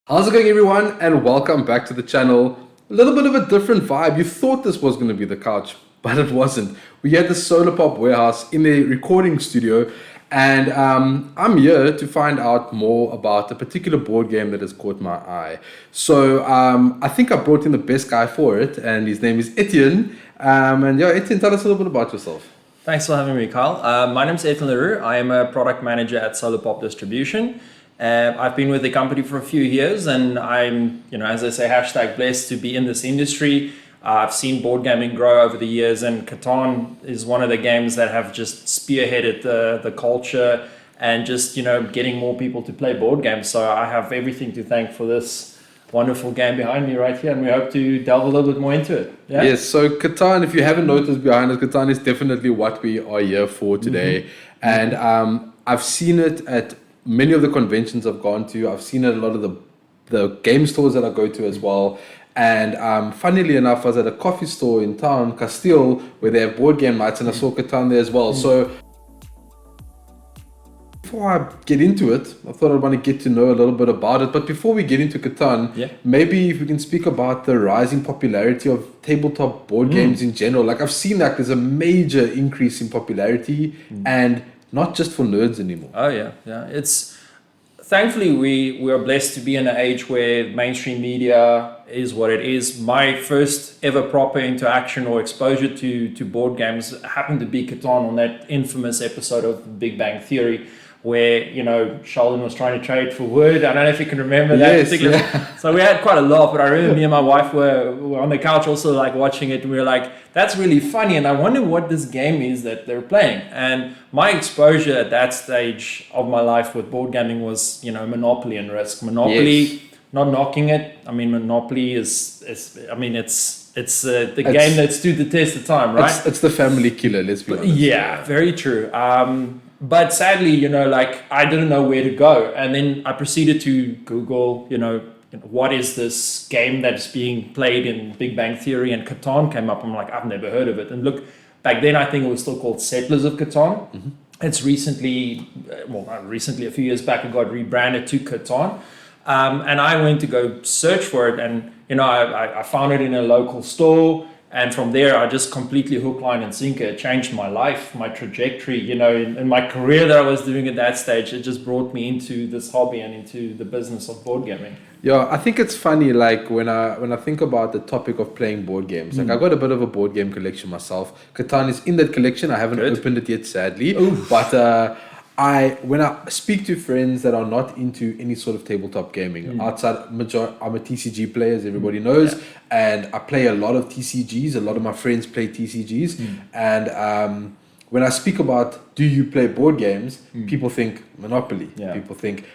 How's it going, everyone? And welcome back to the channel. A little bit of a different vibe. You thought this was going to be the Kouch, but it wasn't. We had the SolarPop warehouse in the recording studio, and I'm here to find out more about a particular board game that has caught my eye. So I think I brought in the best guy for it, and his name is Etienne. Etienne, tell us a little bit about yourself. Thanks for having me, Kyle. My name is Etienne Leroux. I am a product manager at SolarPop Distribution. I've been with the company for a few years, and I'm, as I say, #blessed to be in this industry. I've seen board gaming grow over the years, and Catan is one of the games that have just spearheaded the culture and just, getting more people to play board games. So I have everything to thank for this wonderful game behind me right here, and we hope to delve a little bit more into it. Yeah? Yes, so Catan, if you haven't noticed behind us, Catan is definitely what we are here for today. Mm-hmm. And I've seen it at many of the conventions I've gone to. I've seen it at a lot of the game stores that I go to as well. And funnily enough, I was at a coffee store in town, Castile, where they have board game nights, and I saw Catan there as well. So before I get into it, I thought I'd want to get to know a little bit about it. But before we get into Catan, maybe if we can speak about the rising popularity of tabletop board games in general. Like, I've seen that there's a major increase in popularity and not just for nerds anymore. Oh yeah. It's thankfully we are blessed to be in an age where mainstream media is what it is. My first ever proper interaction or exposure to board games happened to be Catan on that infamous episode of Big Bang Theory, where Sheldon was trying to trade for wood. I don't know if you can remember that particular. Yeah. So we had quite a laugh, but I remember me and my wife were on the couch also like watching it, and we were like, that's really funny, and I wonder what this game is that they're playing. And my exposure at that stage of my life with board gaming was Monopoly and Risk. Monopoly, not knocking it. I mean, Monopoly is the game that stood the test of time, right? It's the family killer, let's be honest. Yeah, very true. But sadly, I didn't know where to go. And then I proceeded to Google, what is this game that's being played in Big Bang Theory, and Catan came up. I'm like, I've never heard of it. And look, back then, I think it was still called Settlers of Catan. Mm-hmm. It's recently, not recently, a few years back, it got rebranded to Catan. And I went to go search for it, and, I found it in a local store. And from there, I just completely hook, line, and sinker. It changed my life, my trajectory, in my career that I was doing at that stage. It just brought me into this hobby and into the business of board gaming. Yeah, I think it's funny, like when I think about the topic of playing board games, like I got a bit of a board game collection myself. Catan is in that collection. I haven't opened it yet, sadly. Oof. But when I speak to friends that are not into any sort of tabletop gaming, outside, I'm a TCG player, as everybody knows, and I play a lot of TCGs. A lot of my friends play TCGs, and when I speak about do you play board games, people think Monopoly. People think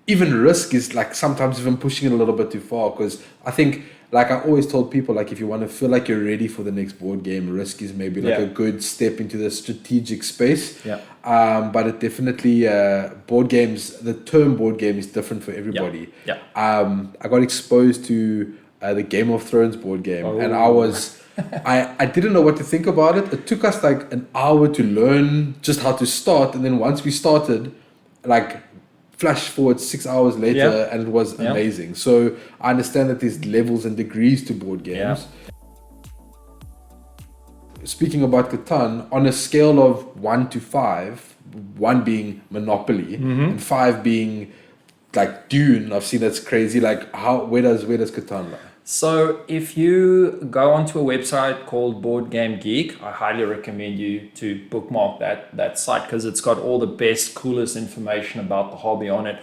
even Risk is like sometimes even pushing it a little bit too far, because I think, like I always told people, like if you want to feel like you're ready for the next board game, Risk is maybe like a good step into the strategic space. But it definitely, board games, the term board game is different for everybody. I got exposed to the Game of Thrones board game, and I didn't know what to think about it. It took us like an hour to learn just how to start, and then once we started, like flash forward 6 hours later, and it was amazing. So I understand that there's levels and degrees to board games. Speaking about Catan, on a scale of 1 to 5, 1 being Monopoly and 5 being like Dune, I've seen that's crazy. Like where does Catan lie? So if you go onto a website called Board Game Geek, I highly recommend you to bookmark that site, because it's got all the best, coolest information about the hobby on it.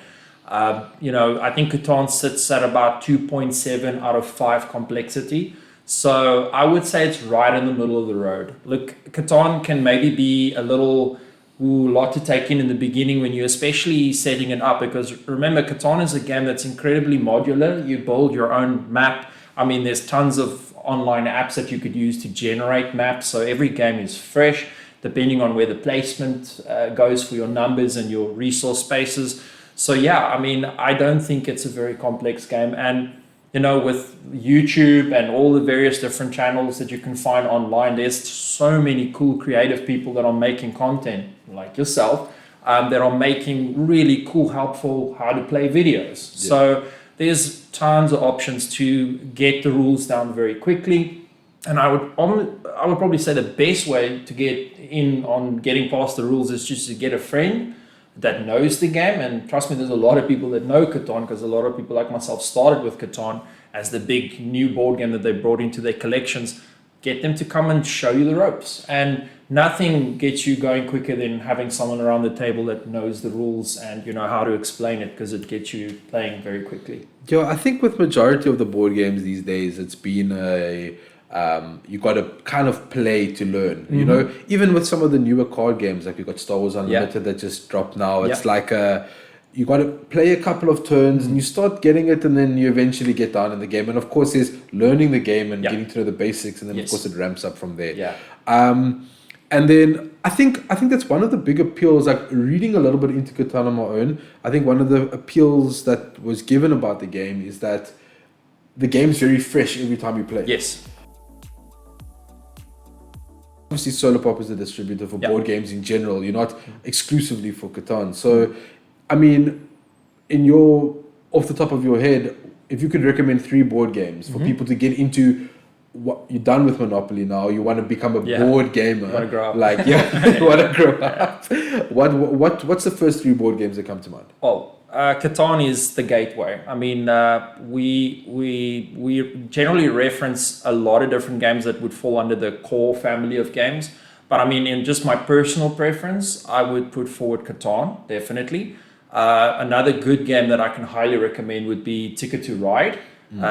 I think Catan sits at about 2.7 out of 5 complexity. So I would say it's right in the middle of the road. Look, Catan can maybe be a lot to take in the beginning when you're especially setting it up, because remember, Catan is a game that's incredibly modular. You build your own map. I mean, there's tons of online apps that you could use to generate maps. So every game is fresh, depending on where the placement goes for your numbers and your resource spaces. So I don't think it's a very complex game. And with YouTube and all the various different channels that you can find online, there's so many cool creative people that are making content like yourself, that are making really cool, helpful, how to play videos. So there's tons of options to get the rules down very quickly. And I would probably say the best way to get in on getting past the rules is just to get a friend that knows the game. And trust me, there's a lot of people that know Catan, because a lot of people like myself started with Catan as the big new board game that they brought into their collections. Get them to come and show you the ropes. And nothing gets you going quicker than having someone around the table that knows the rules and you know how to explain it, because it gets you playing very quickly. Yeah, I think with majority of the board games these days, it's been you got to kind of play to learn. You know, even with some of the newer card games, like you got Star Wars Unlimited that just dropped now. It's like you got to play a couple of turns and you start getting it, and then you eventually get down in the game. And of course, there's learning the game and getting to know the basics, and then of course it ramps up from there. And then I think that's one of the big appeals. Like reading a little bit into Catan on my own, I think one of the appeals that was given about the game is that the game's very fresh every time you play. Yes. Obviously, SolarPop is the distributor for board games in general. You're not exclusively for Catan. So, I mean, off the top of your head, if you could recommend 3 board games for people to get into, what you're done with Monopoly now, you want to become a board gamer. You want to grow up. Like, you want to grow up. What's the first 3 board games that come to mind? Well, Catan is the gateway. I mean, we generally reference a lot of different games that would fall under the core family of games. But I mean, in just my personal preference, I would put forward Catan, definitely. Another good game that I can highly recommend would be Ticket to Ride,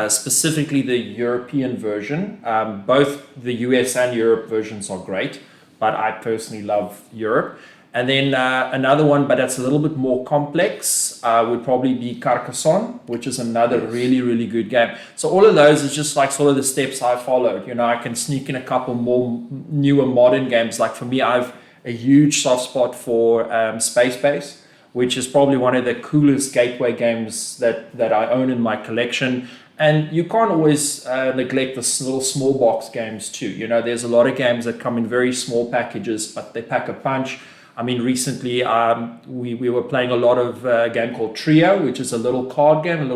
specifically the European version. Both the US and Europe versions are great, but I personally love Europe. And then another one, but that's a little bit more complex, would probably be Carcassonne, which is another really, really good game. So all of those is just like sort of the steps I followed. You know, I can sneak in a couple more newer modern games. Like for me, I've a huge soft spot for Space Base, which is probably one of the coolest gateway games that I own in my collection. And you can't always neglect the little small box games too. You know, there's a lot of games that come in very small packages, but they pack a punch. I mean, recently we were playing a lot of a game called Trio, which is a little card game,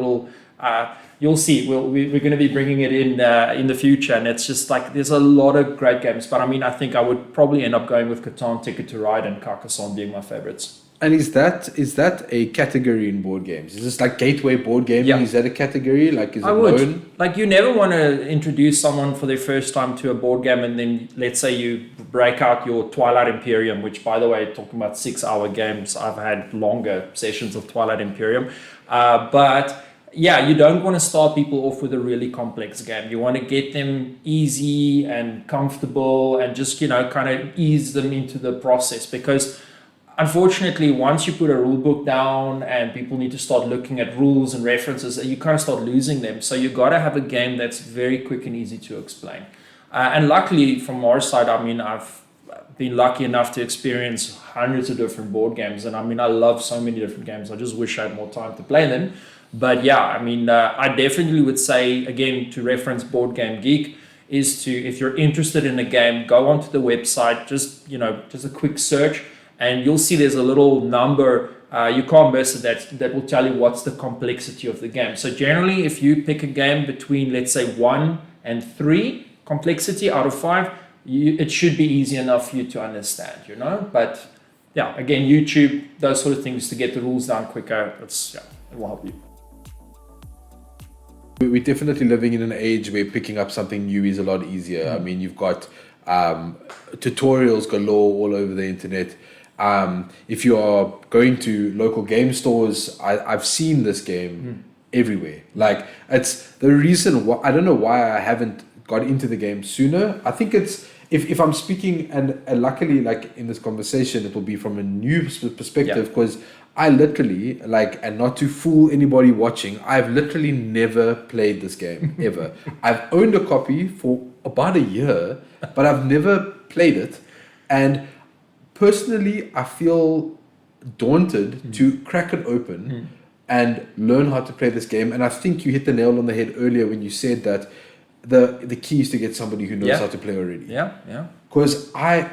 you'll see, we're going to be bringing it in the future. And it's just like, there's a lot of great games. But I mean, I think I would probably end up going with Catan, Ticket to Ride, and Carcassonne being my favorites. And is that a category in board games? Is this like gateway board gaming? Yeah. Is that a category? Like, is it I would. known? Like, you never want to introduce someone for their first time to a board game, and then let's say you break out your Twilight Imperium, which, by the way, talking about 6-hour games, I've had longer sessions of Twilight Imperium. But yeah, you don't want to start people off with a really complex game. You want to get them easy and comfortable and just, you know, kind of ease them into the process, because unfortunately, once you put a rule book down and people need to start looking at rules and references, you kind of start losing them. So you got to have a game that's very quick and easy to explain. And luckily, from our side, I mean, I've been lucky enough to experience hundreds of different board games. And I mean, I love so many different games. I just wish I had more time to play them. But yeah, I mean, I definitely would say, again, to reference Board Game Geek, is to, if you're interested in a game, go onto the website, just a quick search, and you'll see there's a little number, you can't miss it, that will tell you what's the complexity of the game. So generally, if you pick a game between, let's say, 1 and 3 complexity out of 5, it should be easy enough for you to understand, you know? But yeah, again, YouTube, those sort of things to get the rules down quicker, it will help you. We're definitely living in an age where picking up something new is a lot easier. I mean, you've got tutorials galore all over the internet. If you are going to local game stores, I've seen this game everywhere. Like, it's the reason why, I don't know why I haven't got into the game sooner. I think it's, if I'm speaking, and luckily, like in this conversation, it will be from a new perspective, because I literally, like, and not to fool anybody watching, I've literally never played this game, ever. I've owned a copy for about a year, but I've never played it. And personally, I feel daunted to crack it open and learn how to play this game. And I think you hit the nail on the head earlier when you said that the key is to get somebody who knows how to play already. Yeah. Because I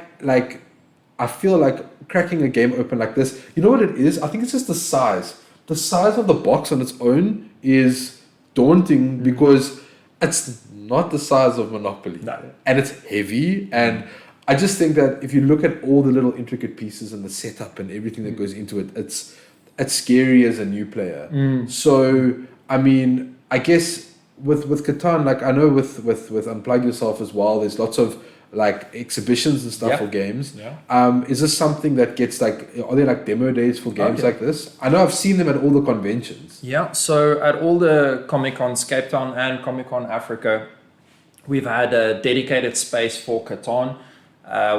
feel like cracking a game open like this, you know what it is? I think it's just the size. The size of the box on its own is daunting because it's not the size of Monopoly. No. And it's heavy. And I just think that if you look at all the little intricate pieces and the setup and everything that goes into it, it's scary as a new player. So, I mean, I guess with Catan, like I know with Unplug Yourself as well, there's lots of like exhibitions and stuff for games. Is this something that gets like, are there like demo days for games like this? I know I've seen them at all the conventions. Yeah, so at all the ComicCons Cape Town and ComicCon Africa, we've had a dedicated space for Catan.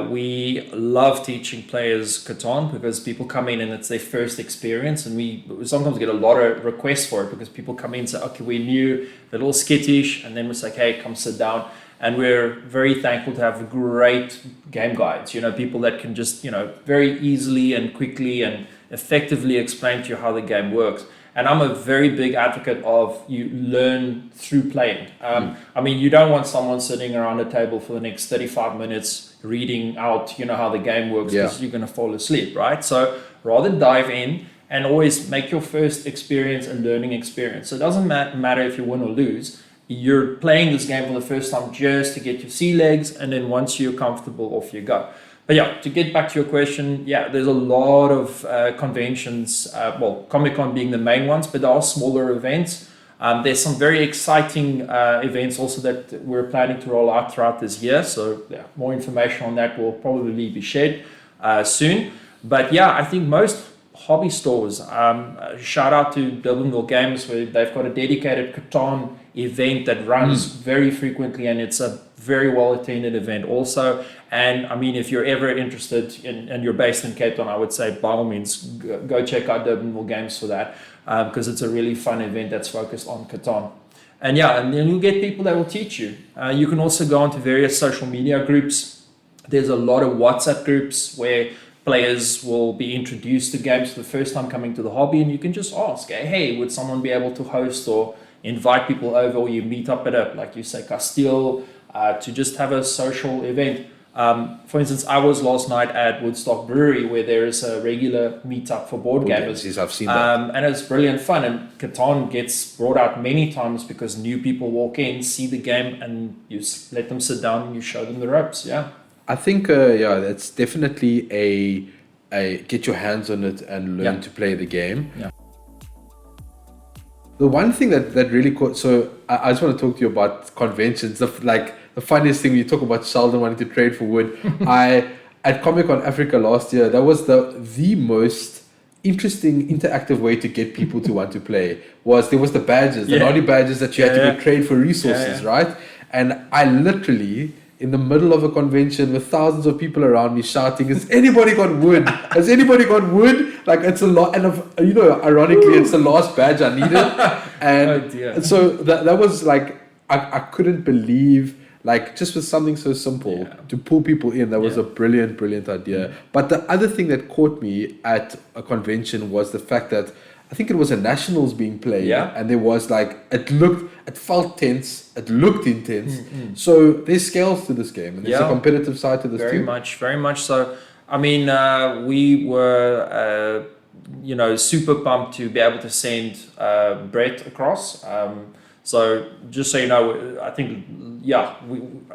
We love teaching players Catan because people come in and it's their first experience, and we sometimes get a lot of requests for it because people come in and say, okay, we're new, they're a little skittish, and then we say, hey, come sit down. And we're very thankful to have great game guides, people that can just, very easily and quickly and effectively explain to you how the game works. And I'm a very big advocate of you learn through playing. I mean, you don't want someone sitting around a table for the next 35 minutes reading out, how the game works, because you're going to fall asleep, right? So rather dive in and always make your first experience a learning experience. So it doesn't matter if you win or lose. You're playing this game for the first time just to get your sea legs, and then once you're comfortable, off you go. But yeah, to get back to your question, there's a lot of conventions, Comic-Con being the main ones, but there are smaller events. There's some very exciting events also that we're planning to roll out throughout this year. So more information on that will probably be shared soon. But I think most hobby stores, shout out to Difficult Games, where they've got a dedicated Catan event that runs very frequently, and it's a very well attended event also. And I mean, if you're ever interested and you're based in Cape Town, I would say by all means go check out Difficult Games for that, because it's a really fun event that's focused on Catan. And and then you'll get people that will teach you. You can also go onto various social media groups. There's a lot of WhatsApp groups where players will be introduced to games for the first time coming to the hobby, and you can just ask, hey, would someone be able to host or invite people over, or you meet up at a, like you say, Castile, to just have a social event. For instance, I was last night at Woodstock Brewery, where there is a regular meetup for board gamers. Yes, I've seen that. And it's brilliant fun. And Catan gets brought out many times because new people walk in, see the game, and you let them sit down and you show them the ropes. I think, that's definitely a get your hands on it and learn to play the game. The one thing that really caught, so I just want to talk to you about conventions. The funniest thing when you talk about Sheldon wanting to trade for wood. At ComicCon Africa last year, that was the most interesting interactive way to get people to want to play. There was the badges, the naughty badges that you had to go trade for resources, right? And I literally, in the middle of a convention with thousands of people around me shouting, has anybody got wood? Has anybody got wood? Like, it's a lot, and ironically, it's the last badge I needed. And so that was like, I couldn't believe, like, just with something so simple to pull people in. That was a brilliant idea. But the other thing that caught me at a convention was the fact that I think it was a nationals being played, and there was like, it felt tense, it looked intense. So there's scales to this game, and there's a competitive side to this very much so. I mean, we were super pumped to be able to send Brett across. So just so you know, I think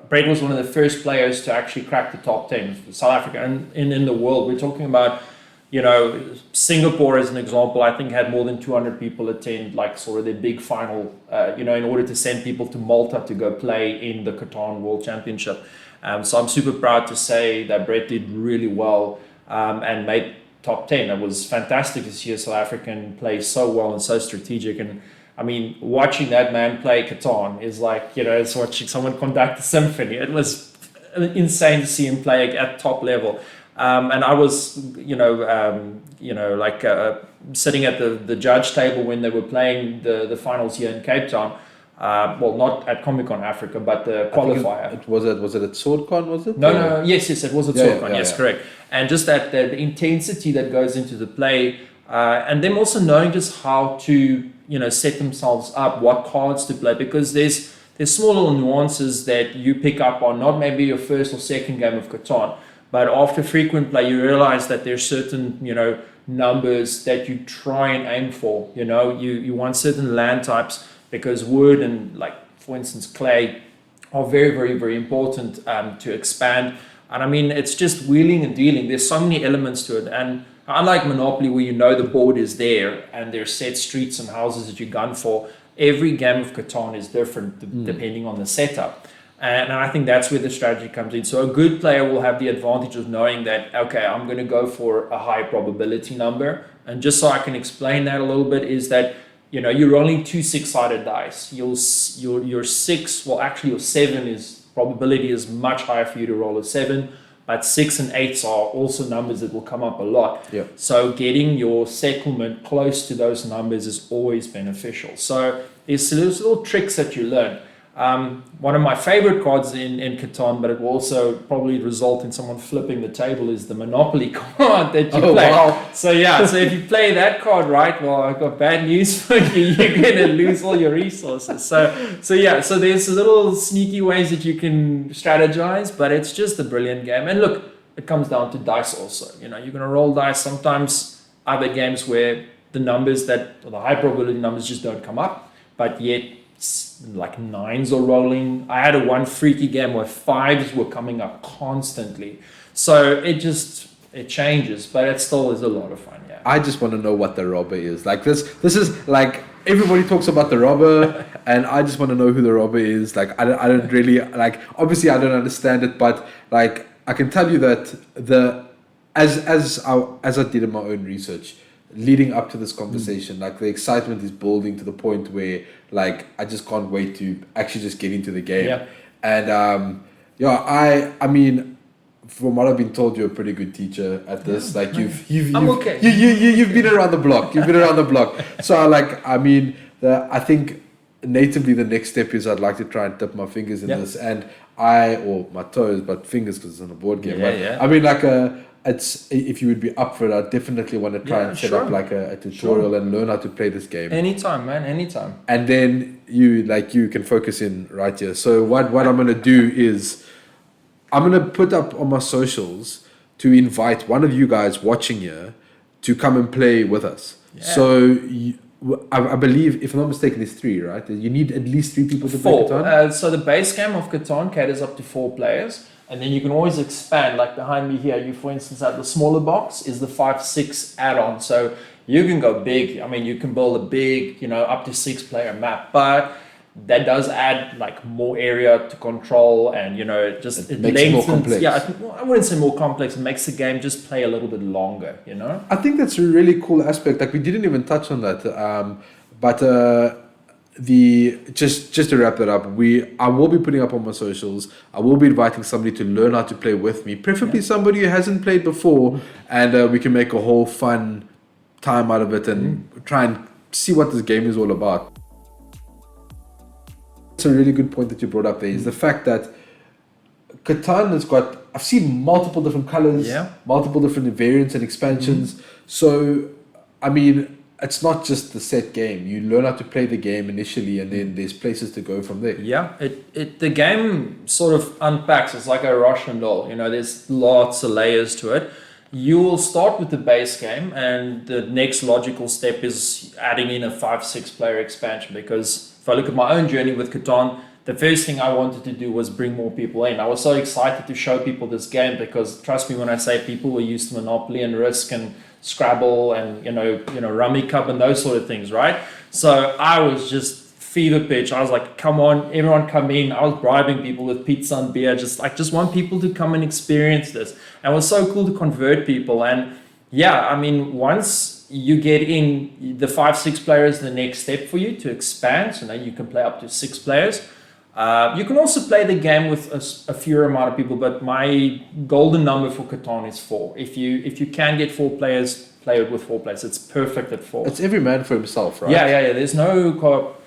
Brett was one of the first players to actually crack the top 10 for South Africa and in the world. We're talking about, Singapore as an example, I think had more than 200 people attend, like sort of their big final, in order to send people to Malta to go play in the Catan World Championship. So I'm super proud to say that Brett did really well and made top 10. It was fantastic to see a South African play so well and so strategic. And I mean, watching that man play Catan is like, it's watching someone conduct a symphony. It was insane to see him play at top level. And I was, sitting at the judge table when they were playing the finals here in Cape Town. Not at ComicCon Africa, but the qualifier. Was it at SwordCon, was it? No, yes, it was at SwordCon, yes, correct. And just that the intensity that goes into the play, and them also knowing just how to, set themselves up, what cards to play, because there's small little nuances that you pick up on, not maybe your first or second game of Catan, but after frequent play, you realize that there's certain, numbers that you try and aim for. You want certain land types because wood and, like, for instance, clay are very, very, very important to expand. And I mean, it's just wheeling and dealing. There's so many elements to it. And unlike Monopoly, where you know the board is there and there's set streets and houses that you gun for, every game of Catan is different depending on the setup. And I think that's where the strategy comes in. So a good player will have the advantage of knowing that, okay, I'm going to go for a high probability number. And just so I can explain that a little bit, is that, you know, you're rolling 2 6-sided dice. Your 6, well, actually your 7 is probability is much higher for you to roll a 7, but 6 and 8s are also numbers that will come up a lot. Yeah. So getting your settlement close to those numbers is always beneficial. So there's little tricks that you learn. One of my favorite cards in Catan, but it will also probably result in someone flipping the table, is the Monopoly card that you play. Wow. So yeah, so if you play that card right, well, I've got bad news for you. You're going to lose all your resources. So yeah, so there's little sneaky ways that you can strategize, but it's just a brilliant game. And look, it comes down to dice also. You know, you're going to roll dice. Sometimes other games where the numbers the high probability numbers just don't come up, but yet like 9s are rolling. I had one freaky game where 5s were coming up constantly. So it changes, but it still is a lot of fun. Yeah. I just want to know what the robber is. Like this is like, everybody talks about the robber and I just want to know who the robber is. Like I don't really, like, obviously I don't understand it, but like I can tell you that as I did in my own research leading up to this conversation, like the excitement is building to the point where like I just can't wait to actually just get into the game. Yeah. And I mean, from what I've been told, you're a pretty good teacher at this. Like you've been around the block. You've been around the block. So I think natively the next step is I'd like to try and dip my fingers in this, and or my toes, but fingers because it's on a board game. I mean, like it's, if you would be up for it, I definitely want to try and set up like a tutorial and learn how to play this game. Anytime, man, anytime. And then you can focus in right here. So what I'm going to do is I'm going to put up on my socials to invite one of you guys watching here to come and play with us. Yeah. So I believe, if I'm not mistaken, there's 3, right? You need at least 3 people to play Catan? So the base game of Catan caters up to 4 players. And then you can always expand, like behind me here, you, for instance, have the smaller box is the 5-6 add-on. So you can go big. I mean, you can build a big, up to 6-player map, but that does add like more area to control, and it makes it more complex. Yeah, I wouldn't say more complex. It makes the game just play a little bit longer. I think that's a really cool aspect. Like we didn't even touch on that, just to wrap that up, I will be putting up on my socials. I will be inviting somebody to learn how to play with me, preferably somebody who hasn't played before, and we can make a whole fun time out of it and try and see what this game is all about. It's a really good point that you brought up there, is the fact that Catan has got, I've seen multiple different colors, multiple different variants and expansions. So, I mean, it's not just the set game. You learn how to play the game initially, and then there's places to go from there. Yeah, the game sort of unpacks. It's like a Russian doll. There's lots of layers to it. You will start with the base game, and the next logical step is adding in a 5-6 player expansion. Because if I look at my own journey with Catan, the first thing I wanted to do was bring more people in. I was so excited to show people this game because, trust me when I say, people were used to Monopoly and Risk and Scrabble and Rummy Cup and those sort of things, right? So I was just fever pitch. I was like, come on, everyone come in. I was bribing people with pizza and beer. Just want people to come and experience this. And it was so cool to convert people. And yeah, I mean, once you get in, the 5-6 players, the next step for you to expand. So now you can play up to 6 players. You can also play the game with a fewer amount of people, but my golden number for Catan is 4. If you can get 4 players, play it with 4 players. It's perfect at 4. It's every man for himself, right? Yeah. There's no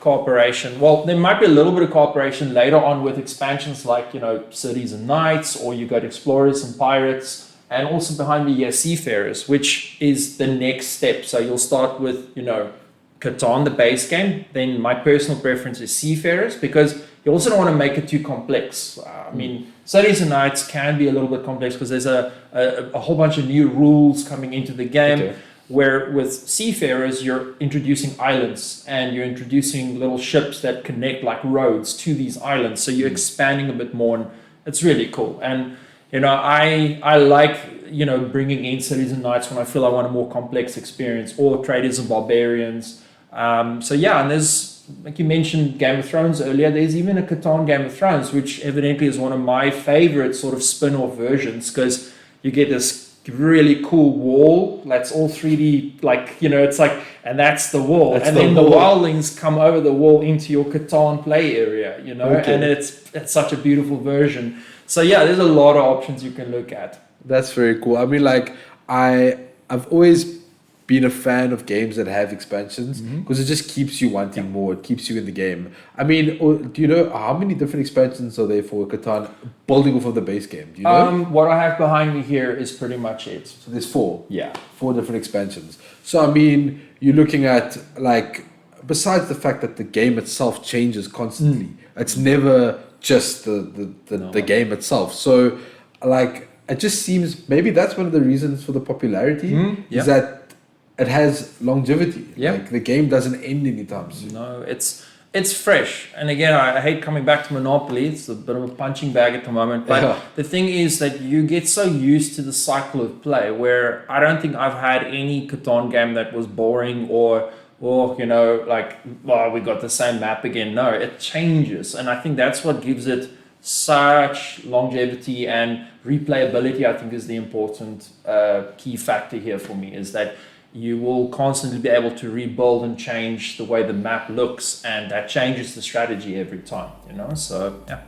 cooperation. Well, there might be a little bit of cooperation later on with expansions like cities and knights, or you got explorers and pirates, and also behind me, seafarers, which is the next step. So you'll start with Catan, the base game. Then my personal preference is seafarers, because you also don't want to make it too complex. I mean, cities and knights can be a little bit complex because there's a whole bunch of new rules coming into the game. Okay. Where with seafarers, you're introducing islands and you're introducing little ships that connect like roads to these islands. So you're expanding a bit more, and it's really cool. And I like bringing in cities and knights when I feel I want a more complex experience, or traders and barbarians. So yeah, and there's, like you mentioned, Game of Thrones earlier. There's even a Catan Game of Thrones, which evidently is one of my favorite sort of spin-off versions, because you get this really cool wall that's all 3D, like it's like, and that's the wall, that's and then the wildlings come over the wall into your Catan play area, okay. And it's such a beautiful version. So yeah, there's a lot of options you can look at. That's very cool. I mean, like I've always been a fan of games that have expansions, because it just keeps you wanting more. It keeps you in the game. I mean, do you know how many different expansions are there for Catan, building off of the base game? Do you know? What I have behind me here is pretty much it. So there's 4. Yeah. 4 different expansions. So I mean, you're looking at, like, besides the fact that the game itself changes constantly, it's never just the game itself. So like, it just seems maybe that's one of the reasons for the popularity is that it has longevity. Yeah. Like, the game doesn't end anytime soon. No, it's fresh. And again, I hate coming back to Monopoly. It's a bit of a punching bag at the moment. But the thing is that you get so used to the cycle of play, where I don't think I've had any Catan game that was boring or like, well, we got the same map again. No, it changes. And I think that's what gives it such longevity, and replayability, I think, is the important key factor here for me, is that you will constantly be able to rebuild and change the way the map looks, and that changes the strategy every time, so yeah.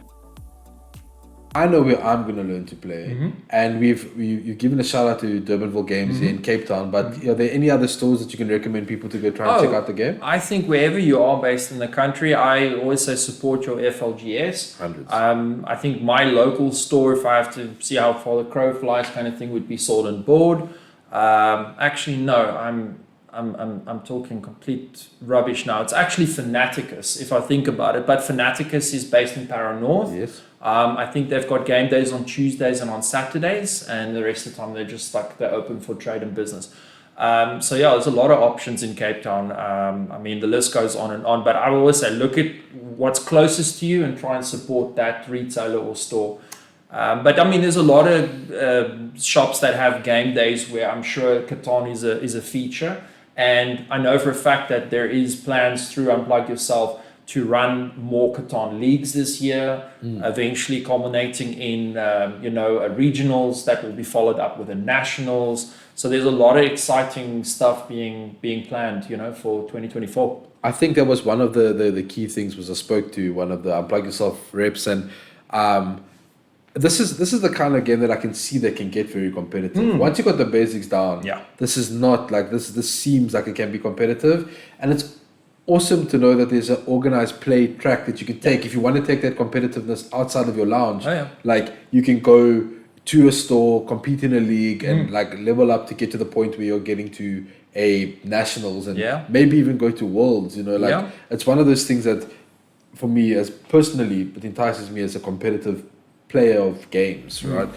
I know where I'm going to learn to play, and you've given a shout out to Durbanville Games in Cape Town, but are there any other stores that you can recommend people to go try and check out the game? I think wherever you are based in the country, I always say support your FLGS. Hundreds. I think my local store, if I have to see how far the crow flies kind of thing, would be Sword and Board. Actually, no, I'm talking complete rubbish now. It's actually Fanaticus, if I think about it. But Fanaticus is based in Para North. Yes. I think they've got game days on Tuesdays and on Saturdays, and the rest of the time they're open for trade and business. So yeah, there's a lot of options in Cape Town. I mean, the list goes on and on, but I always say, look at what's closest to you and try and support that retailer or store. But I mean, there's a lot of shops that have game days where I'm sure Catan is a feature. And I know for a fact that there is plans through Unplug Yourself to run more Catan leagues this year, eventually culminating in regionals that will be followed up with the nationals. So there's a lot of exciting stuff being planned, for 2024. I think that was one of the key things. Was I spoke to one of the Unplug Yourself reps, and this is the kind of game that I can see that can get very competitive. Once you got the basics down, this is not like this. This seems like it can be competitive, and it's awesome to know that there's an organized play track that you can take if you want to take that competitiveness outside of your lounge. Like, you can go to a store, compete in a league, and like level up to get to the point where you're getting to a nationals and maybe even go to worlds. It's one of those things that, for me, as personally, it entices me as a competitive player of games, right?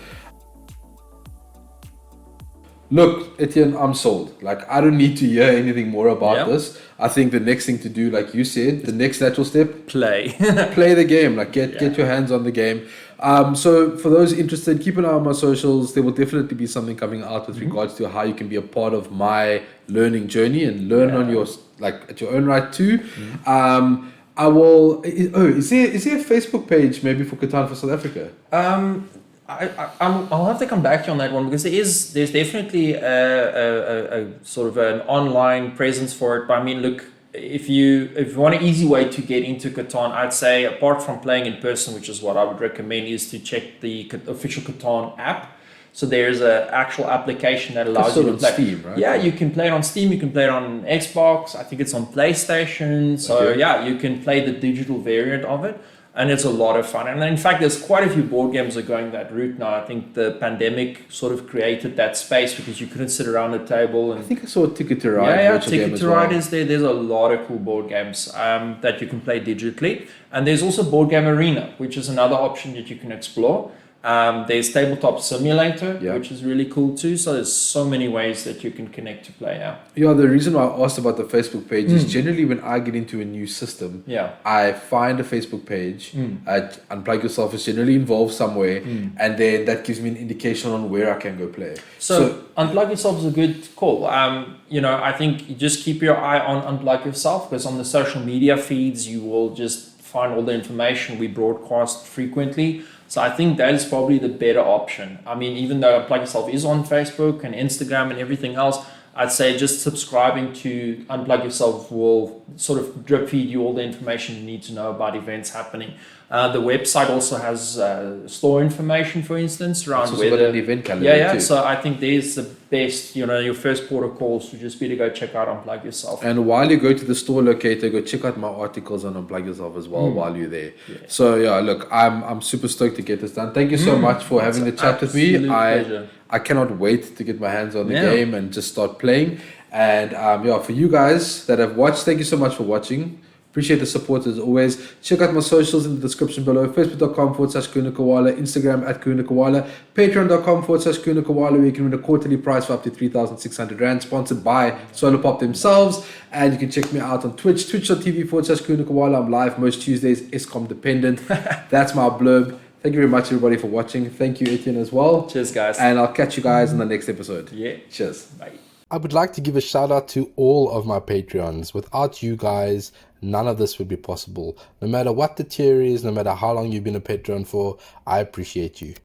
Look, Etienne, I'm sold. Like, I don't need to hear anything more about this. I think the next thing to do, like you said, the next natural step, play the game. Like, get your hands on the game. So for those interested, keep an eye on my socials. There will definitely be something coming out with regards to how you can be a part of my learning journey and learn on your, like, at your own right too. I will. Is there a Facebook page maybe for Catan for South Africa? I'll have to come back to you on that one, because there's definitely a sort of an online presence for it. But I mean, look, if you want an easy way to get into Catan, I'd say, apart from playing in person, which is what I would recommend, is to check the official Catan app. So there's an actual application that allows you to play. Steam, right? Yeah, you can play it on Steam. You can play it on Xbox. I think it's on PlayStation. So yeah, you can play the digital variant of it. And it's a lot of fun. And in fact, there's quite a few board games that are going that route now. I think the pandemic sort of created that space because you couldn't sit around a table. And I think I saw Ticket to Ride. Yeah, Ticket to Ride is there. There's a lot of cool board games that you can play digitally. And there's also Board Game Arena, which is another option that you can explore. There's Tabletop Simulator, Yeah. which is really cool too. So there's so many ways that you can connect to play now. Yeah, the reason why I asked about the Facebook page is generally when I get into a new system, Yeah. I find a Facebook page, Unplug Yourself is generally involved somewhere, and then that gives me an indication on where I can go play. So Unplug Yourself is a good call. I think you just keep your eye on Unplug Yourself, because on the social media feeds, you will just find all the information we broadcast frequently. So I think that is probably the better option. I mean, even though Unplug Yourself is on Facebook and Instagram and everything else, I'd say just subscribing to Unplug Yourself will sort of drip feed you all the information you need to know about events happening. The website also has store information, for instance, around whether whether an event calendar too. So I think there's the best. Your first port of calls would just be to go check out Unplug Yourself. And while you go to the store locator, go check out my articles on Unplug Yourself as well while you're there. Yeah. So look, I'm super stoked to get this done. Thank you so much for having the chat with me. I cannot wait to get my hands on the game and just start playing. And for you guys that have watched, thank you so much for watching. Appreciate the support as always. Check out my socials in the description below. Facebook.com/Kahuna Koala, Instagram @Kahuna Koala, Patreon.com/Kahuna Koala, where you can win a quarterly prize for up to 3,600 Rand, sponsored by SolarPop themselves. And you can check me out on Twitch, twitch.tv/Kahuna Koala. I'm live most Tuesdays, ISCOM dependent. That's my blurb. Thank you very much, everybody, for watching. Thank you, Etienne, as well. Cheers, guys. And I'll catch you guys in the next episode. Yeah. Cheers. Bye. I would like to give a shout out to all of my Patreons. Without you guys, none of this would be possible. No matter what the tier is, no matter how long you've been a Patreon for, I appreciate you.